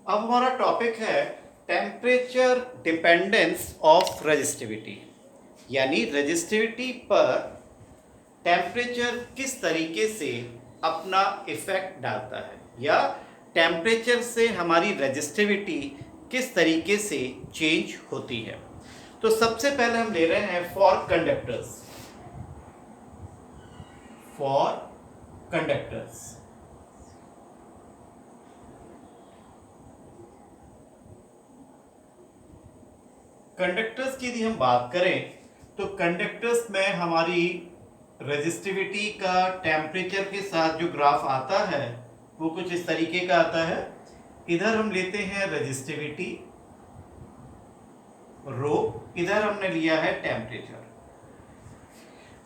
अब हमारा टॉपिक है टेम्परेचर डिपेंडेंस ऑफ रेजिस्टिविटी, यानी रेजिस्टिविटी पर टेम्परेचर किस तरीके से अपना इफेक्ट डालता है या टेम्परेचर से हमारी रेजिस्टिविटी किस तरीके से चेंज होती है। तो सबसे पहले हम ले रहे हैं फॉर कंडक्टर्स। कंडक्टर्स की यदि हम बात करें तो कंडक्टर्स में हमारी रेजिस्टिविटी का टेम्परेचर के साथ जो ग्राफ आता है वो कुछ इस तरीके का आता है। इधर हम लेते हैं रेजिस्टिविटी रो, इधर हमने लिया है टेम्परेचर,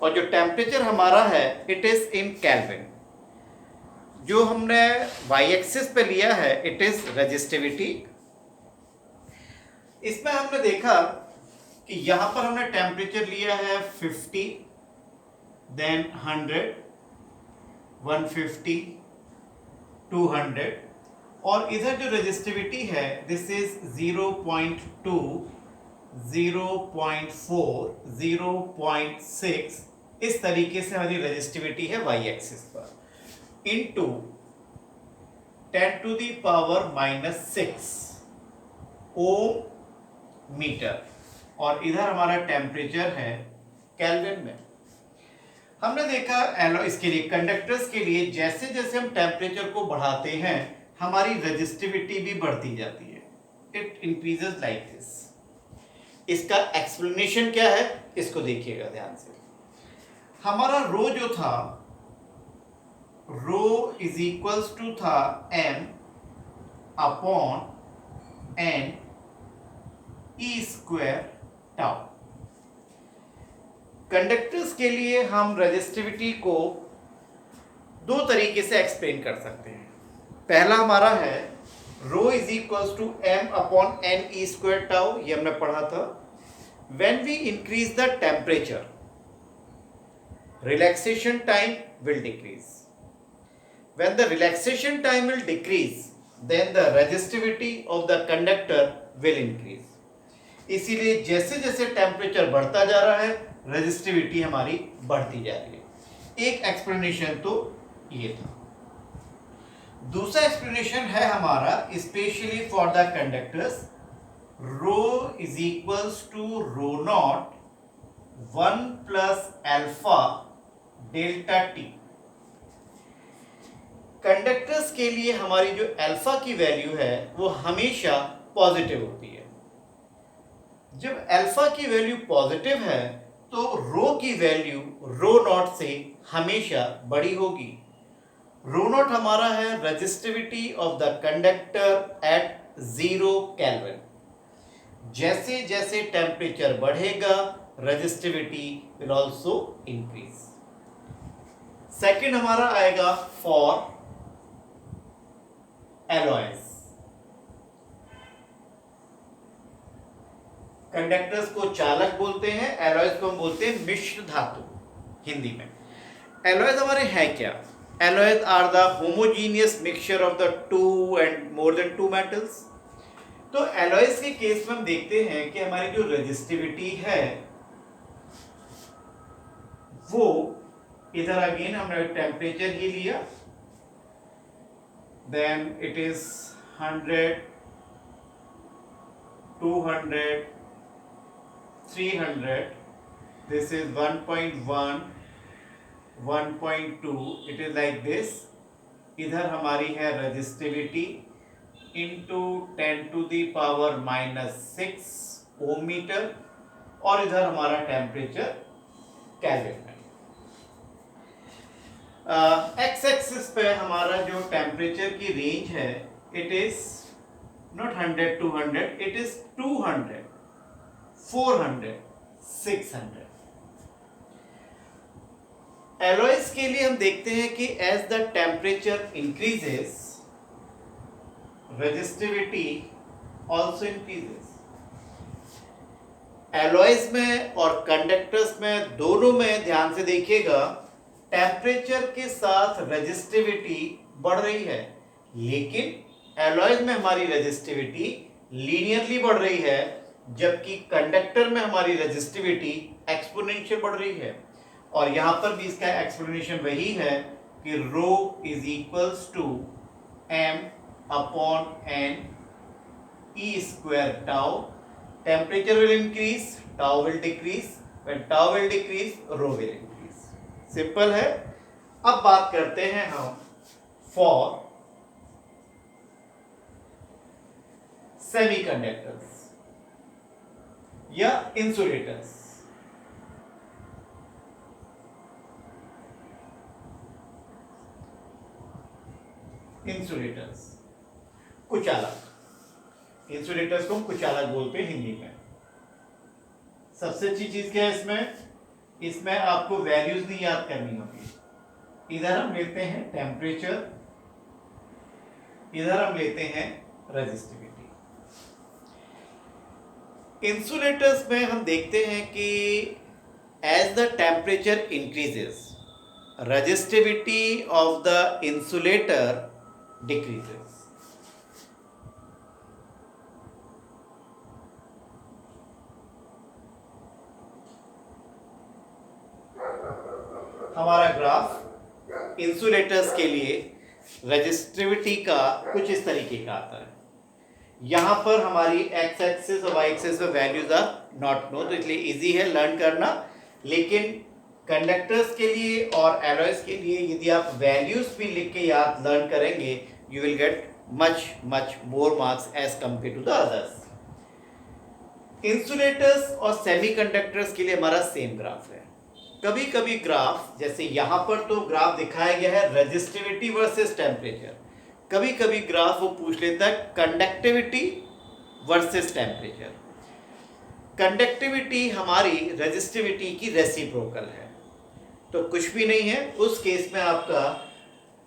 और जो टेम्परेचर हमारा है इट इज इन केल्विन। जो हमने वाई एक्सिस पे लिया है इट इज रेजिस्टिविटी। इसमें हमने देखा कि यहां पर हमने टेम्परेचर लिया है 50, देन 100, 150, 200, और इधर जो रेजिस्टिविटी है दिस इज 0.2, 0.4, 0.6। इस तरीके से हमारी रेजिस्टिविटी है वाई एक्सिस पर, इनटू 10⁻⁻6 ओम मीटर, और इधर हमारा टेम्परेचर है केल्विन में। हमने देखा एलॉयज के लिए, कंडक्टर्स के लिए, जैसे जैसे हम टेम्परेचर को बढ़ाते हैं हमारी रेजिस्टिविटी भी बढ़ती जाती है। It increases like this. इसका एक्सप्लेनेशन क्या है इसको देखिएगा ध्यान से। हमारा रो जो था, रो इज इक्वल्स टू था m upon n e square tau. Conductors के लिए हम रेजिस्टिविटी को दो तरीके से एक्सप्लेन कर सकते हैं। पहला हमारा है rho is equals to m upon n e square tau, ये हमने पढ़ा था। When we increase the temperature relaxation time will decrease. When the relaxation time will decrease then the resistivity of the conductor will increase. इसीलिए जैसे जैसे temperature बढ़ता जा रहा है रेजिस्टिविटी हमारी बढ़ती जा रही है। एक एक्सप्लेनेशन तो ये था। दूसरा एक्सप्लेनेशन है हमारा specially for the conductors, rho is equals to rho not 1 plus alpha delta t. Conductors के लिए हमारी जो अल्फा की वैल्यू है वो हमेशा पॉजिटिव होती है। जब अल्फा की वैल्यू पॉजिटिव है तो रो की वैल्यू रो नॉट से हमेशा बड़ी होगी। रो नॉट हमारा है resistivity of the conductor at 0 kelvin. जैसे जैसे टेम्परेचर बढ़ेगा resistivity will also increase. Second हमारा आएगा फॉर एलॉयज। कंडक्टर्स को चालक बोलते हैं, एलॉयज को हम बोलते हैं मिश्र धातु हिंदी में। एलॉयज हमारे हैं क्या? Alloys are the homogeneous mixture of the two and more than two metals. तो एलॉयज के केस में हम देखते हैं कि हमारी जो रेजिस्टिविटी है वो इधर अगेन हमने टेम्परेचर ही लिया, then it is 100, 200, 300, this is 1.1, 1.2, it is like this। इधर हमारी है रेजिस्टिविटी इंटू 10⁻⁻6 ओम मीटर, और इधर हमारा टेम्परेचर केल्विन में। एक्स एक्सिस पे हमारा जो टेम्परेचर की रेंज है it is not 100, 200, it is 200, 400, 600। Alloys के लिए हम देखते हैं कि as the temperature increases resistivity also increases. Alloys में और कंडक्टर्स में दोनों में ध्यान से देखिएगा टेम्परेचर के साथ रेजिस्टिविटी बढ़ रही है, लेकिन एलॉयज में हमारी रेजिस्टिविटी लीनियरली बढ़ रही है, जबकि कंडक्टर में हमारी रेजिस्टिविटी एक्सपोनेंशियल बढ़ रही है। और यहां पर भी इसका एक्सप्लेनेशन वही है कि rho is equals to m upon n e square tau. Temperature will increase, tau will decrease, when tau will decrease rho will increase. Simple है। अब बात करते हैं हम फॉर सेमीकंडक्टर्स या इंसुलेटर्स। इंसुलेटर्स, कुचालक। इंसुलेटर्स को हम कुचालक बोलते हैं हिंदी में। सबसे अच्छी चीज क्या है इसमें, इसमें आपको वैल्यूज नहीं याद करनी होगी। इधर हम लेते हैं टेम्परेचर, इधर हम लेते हैं रेजिस्टिविटी। इंसुलेटर्स में हम देखते हैं कि as the temperature increases resistivity of the insulator decreases। हमारा ग्राफ इंसुलेटर्स के लिए रेजिस्टिविटी का कुछ इस तरीके का आता है। यहां पर हमारी एक्स एक्सिस और वाई एक्सिस में वैल्यूज आर नॉट नो, तो इसलिए इजी है लर्न करना। लेकिन कंडक्टर्स के लिए और एलॉयज के लिए यदि आप वैल्यूज भी लिख के याद लर्न करेंगे, you will get much more marks as compare to the others. Insulators और सेमीकंडक्टर्स के लिए हमारा सेम ग्राफ है। कभी कभी ग्राफ, जैसे यहां पर तो ग्राफ दिखाया गया है रेजिस्टिविटी वर्सेस टेम्परेचर, कभी कभी ग्राफ वो पूछ लेता है कंडक्टिविटी वर्सेस टेम्परेचर। कंडक्टिविटी हमारी रेजिस्टिविटी की रेसिप्रोकल है, तो कुछ भी नहीं है। उस केस में आपका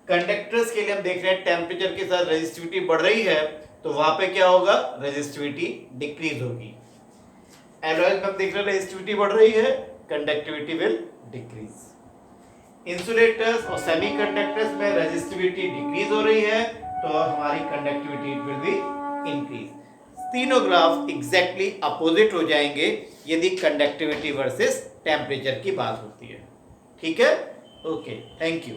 कंडक्टर्स के लिए हम देख रहे हैं टेम्परेचर के साथ रेजिस्टिविटी बढ़ रही है, तो वहां पे क्या होगा, रेजिस्टिविटी डिक्रीज होगी। एलॉयज में हम देख रहे हैं रेजिस्टिविटी बढ़ रही है, कंडक्टिविटी विल डिक्रीज। इंसुलेटर्स और सेमीकंडक्टर्स में रेजिस्टिविटी डिक्रीज हो रही है, तो हमारी कंडक्टिविटी विल बी इंक्रीज। तीनों ग्राफ एग्जैक्टली अपोजिट हो जाएंगे यदि कंडक्टिविटी वर्सेस टेम्परेचर की बात होती है। ठीक है, ओके, थैंक यू।